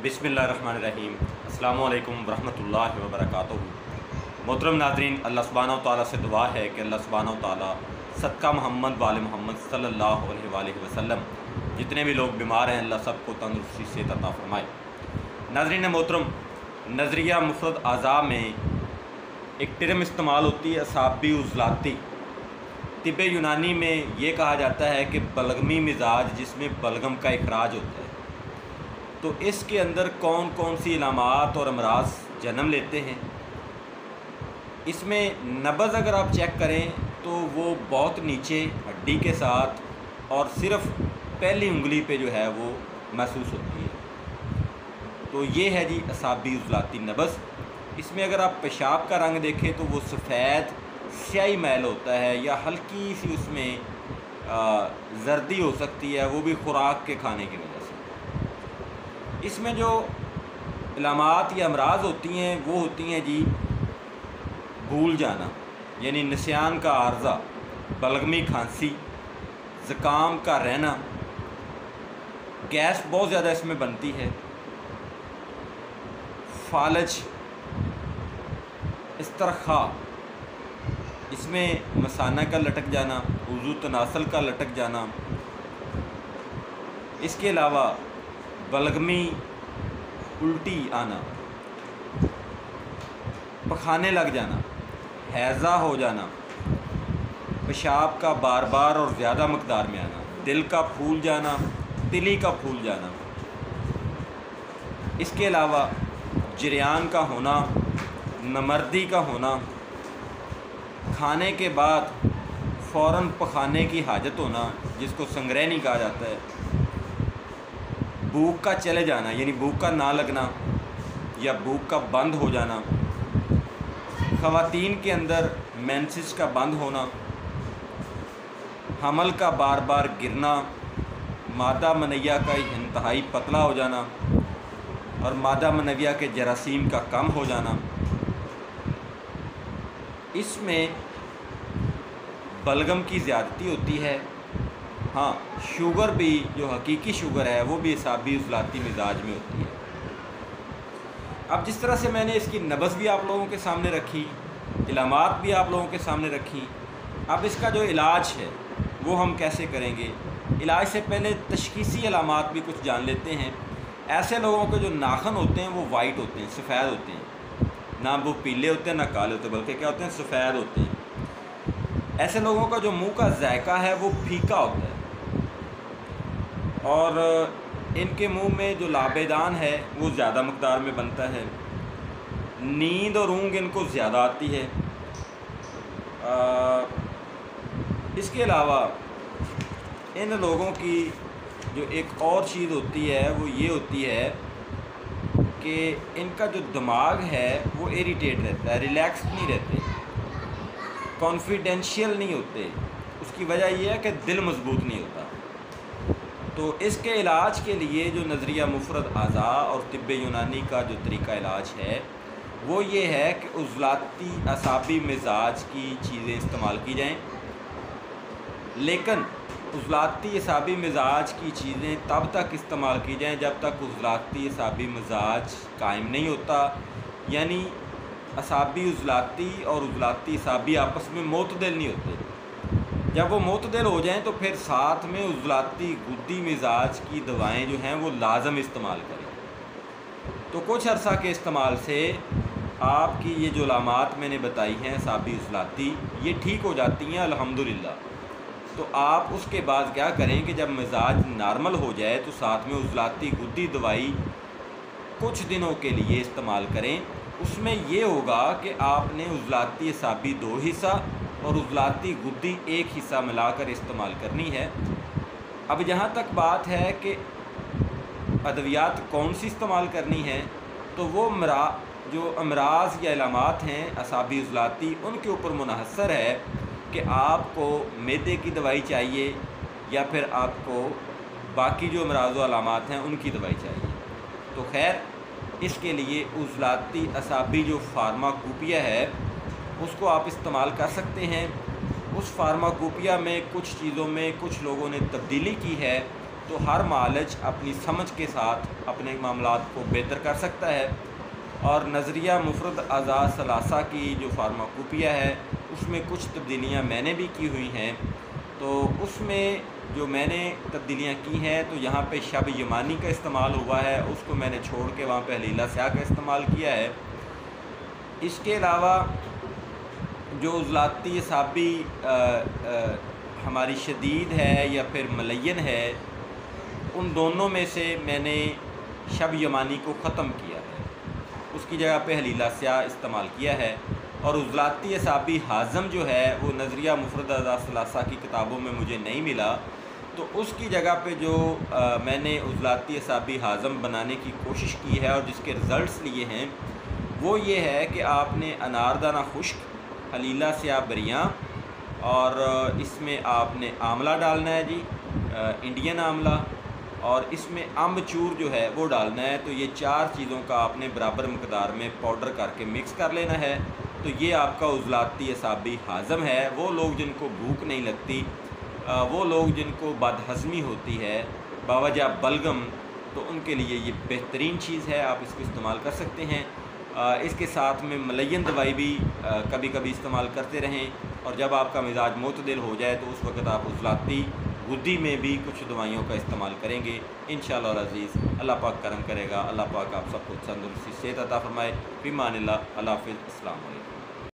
बिस्मिल्लाहिर्रहमानिर्रहीम। अस्सलामु अलैकुम वरहमतुल्लाहि वबरकातुहू। मोहतरम नाज़रीन, अल्लाह सुब्हानहू तआला से दुआ है कि अल्लाह सुब्हानहू तआला सदका मोहम्मद वाले मोहम्मद सल्लल्लाहु अलैहि वसल्लम जितने भी लोग बीमार हैं अल्लाह सबको तंदुरुस्ती से अता फरमाए। नाज़रीन मोहतरम, नज़रिया मुफ़रद अज़ा में एक टर्म इस्तेमाल होती है असाबी उज़लाती। तिब्बे यूनानी में ये कहा जाता है कि बलगमी मिजाज जिसमें बलगम का इखराज होता है, तो इसके अंदर कौन कौन सी इलामात और अमराज जन्म लेते हैं। इसमें नब्ज़ अगर आप चेक करें तो वो बहुत नीचे हड्डी के साथ और सिर्फ़ पहली उंगली पे जो है वो महसूस होती है। तो ये है जी असाबी उज़लाती नब्ज़। इसमें अगर आप पेशाब का रंग देखें तो वो सफ़ेद स्याही मैल होता है या हल्की सी उसमें जर्दी हो सकती है, वो भी खुराक के खाने की वजह से। इसमें जो इलामात या अमराज होती हैं वो होती हैं जी भूल जाना यानी निस्यान का आर्ज़ा, बलगमी खांसी, ज़ुकाम का रहना, गैस बहुत ज़्यादा इसमें बनती है, फालज, इस्तरखा, इसमें मसाना का लटक जाना, वज़ू तनासल का लटक जाना, इसके अलावा बलगमी उल्टी आना, पखाने लग जाना, हैज़ा हो जाना, पेशाब का बार बार और ज़्यादा मकदार में आना, दिल का फूल जाना, तिली का फूल जाना, इसके अलावा जरियान का होना, नमर्दी का होना, खाने के बाद फ़ौरन पखाने की हाजत होना जिसको संग्रहणी कहा जाता है, भूख का चले जाना यानी भूख का ना लगना या भूख का बंद हो जाना, ख़वातीन के अंदर मेंसेस का बंद होना, हमल का बार बार गिरना, मादा मनैया का इंतहाई पतला हो जाना और मादा मनैया के जरासीम का कम हो जाना। इसमें बलगम की ज़्यादती होती है। हाँ, शुगर भी जो हकीकी शुगर है वो भी असाबी उज़लाती मिजाज में होती है। अब जिस तरह से मैंने इसकी नब्ज़ भी आप लोगों के सामने रखी, इलामात भी आप लोगों के सामने रखी, अब इसका जो इलाज है वो हम कैसे करेंगे। इलाज से पहले तशख़ीसी इलामात भी कुछ जान लेते हैं। ऐसे लोगों के जो नाखून होते हैं वो वाइट होते हैं, सफ़ेद होते हैं, ना वो पीले होते हैं ना काले होते हैं, बल्कि क्या होते हैं, सफ़ेद होते हैं। ऐसे लोगों का जो मुंह का जायका है वो फीका होता है और इनके मुंह में जो लाबेदान है वो ज़्यादा मकदार में बनता है। नींद और ऊँघ इनको ज़्यादा आती है। इसके अलावा इन लोगों की जो एक और चीज़ होती है वो ये होती है कि इनका जो दिमाग है वो इरिटेट रहता है, रिलैक्स नहीं रहते, कॉन्फिडेंशियल नहीं होते। उसकी वजह यह है कि दिल मजबूत नहीं होता। तो इसके इलाज के लिए जो नज़रिया मुफ़रद अज़ा और तिब्बे यूनानी का जो तरीका इलाज है वो ये है कि उज़लाती असाबी मिजाज की चीज़ें इस्तेमाल की जाएं, लेकिन उज़लाती असाबी मिजाज की चीज़ें तब तक इस्तेमाल की जाएँ जब तक उज़लाती असाबी मिजाज कायम नहीं होता, यानी असाबी उज़लाती और उज़लाती असाबी आपस में मोतदिल नहीं होते। जब वो मोतदिल हो जाएं तो फिर साथ में उज़लाती गुद्दी मिजाज की दवाएं जो हैं वो लाजम इस्तेमाल करें। तो कुछ अर्सा के इस्तेमाल से आपकी ये जो अलामात मैंने बताई हैं असाबी उज़लाती ये ठीक हो जाती हैं अल्हम्दुलिल्लाह। तो आप उसके बाद क्या करें कि जब मिजाज नॉर्मल हो जाए तो साथ में उज़लाती गुद्दी दवाई कुछ दिनों के लिए इस्तेमाल करें। उसमें ये होगा कि आपने उज़लाती असाबी 2 हिस्सा और उज़लाती गुद्दी 1 हिस्सा मिलाकर इस्तेमाल करनी है। अब जहाँ तक बात है कि अद्वियात कौन सी इस्तेमाल करनी है, तो वो जो अमराज या इलामात हैं असाबी उज़लाती उनके ऊपर मुनहसर है कि आपको मैदे की दवाई चाहिए या फिर आपको बाकी जो अमराज व अलामात हैं उनकी दवाई चाहिए। तो खैर इसके लिए उज़लाती असाबी जो फार्माकोपिया है उसको आप इस्तेमाल कर सकते हैं। उस फार्माकोपिया में कुछ चीज़ों में कुछ लोगों ने तब्दीली की है तो हर मालज अपनी समझ के साथ अपने मामलात को बेहतर कर सकता है। और नज़रिया मुफरद अज़ा सलासा की जो फार्माकोपिया है उसमें कुछ तब्दीलियाँ मैंने भी की हुई हैं। तो उसमें जो मैंने तब्दीलियाँ की हैं तो यहाँ पे शब यमानी का इस्तेमाल हुआ है, उसको मैंने छोड़ के वहाँ पे हलीला स्याह का इस्तेमाल किया है। इसके अलावा जो उज़लाती असाबी हमारी शदीद है या फिर मलयन है, उन दोनों में से मैंने शब यमानी को ख़त्म किया है, उसकी जगह पे हलीला स्याह इस्तेमाल किया है। और उज़लाती असाबी हाज़म जो है वो नज़रिया मुफरद अज़ा सलासा की किताबों में मुझे नहीं मिला, तो उसकी जगह पे जो मैंने उज़लाती असाबी हाज़म बनाने की कोशिश की है और जिसके रिज़ल्ट्स लिए हैं वो ये है कि आपने अनारदाना खुश्क, हलीला स्याह बरियाँ और इसमें आपने आंवला डालना है जी, इंडियन आंवला, और इसमें अम्बचूर जो है वो डालना है। तो ये 4 चीज़ों का आपने बराबर मकदार में पाउडर करके मिक्स कर लेना है। तो ये आपका उज़लाती असाबी हाज़म है। वो लोग जिनको भूख नहीं लगती, वो लोग जिनको बदहज़मी होती है बावजह बलगम, तो उनके लिए ये बेहतरीन चीज़ है, आप इसको इस्तेमाल कर सकते हैं। इसके साथ में मलयन दवाई भी कभी कभी इस्तेमाल करते रहें। और जब आपका मिजाज मुतदिल हो जाए तो उस वक़्त आप उज़लाती गुद्दी में भी कुछ दवाइयों का इस्तेमाल करेंगे। इंशाअल्लाह अज़ीज़ अल्लाह पाक करम करेगा। अल्लाह पाक आप सबको तंदुरुस्ती सेहत अता फ़रमाए। फ़ी अमानिल्लाह। अल्लाह हाफ़िज़। अस्सलामु अलैकुम।